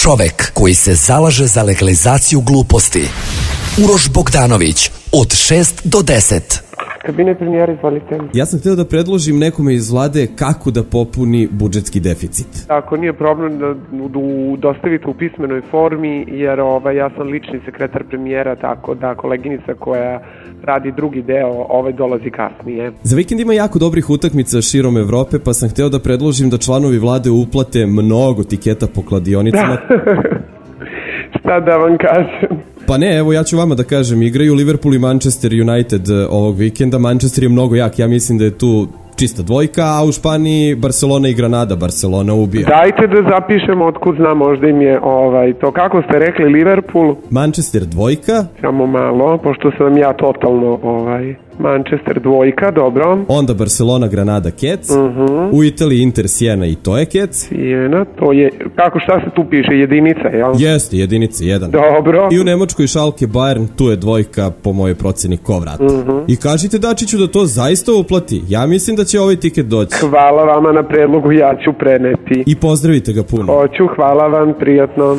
Čovek koji se zalaže za legalizaciju gluposti. Uroš Bogdanović, od 6 do 10. Kabinet premijera, izvolite. Ja sam htio da predložim nekome iz vlade kako da popuni budžetski deficit. Ako nije problem da dostavite u pismenoj formi, jer ja sam lični sekretar premijera, tako da koleginica koja radi drugi deo dolazi kasnije. Za vikend ima jako dobrih utakmica širom Evrope, pa sam htio da predložim da članovi vlade uplate mnogo tiketa po kladionicama. Šta da vam kažem? Pa ne, evo ja ću vama da kažem, igraju Liverpool i Manchester United ovog vikenda. Manchester je mnogo jak, ja mislim da je tu čista dvojka, a u Španiji Barcelona i Granada. Barcelona ubija. Dajte da zapišemo otkud znam, možda im je to kako ste rekli, Liverpool. Manchester dvojka. Samo malo, pošto sam ja totalno Manchester dvojka, dobro. Onda Barcelona, Granada, kec. U Italiji Inter, Siena i to je kec. Siena, to je, kako šta se tu piše, jedinica, jel? Jeste, jedinica, jedan. Dobro. I u Nemačkoj Schalke Bayern, tu je dvojka po mojoj proceni ko vrat. I kažite Dačiću da to zaista uplati. Ja mislim da će ovaj tiket doći. Hvala vama na predlogu, ja ću preneti. I pozdravite ga puno. Hoću, hvala vam, prijatno.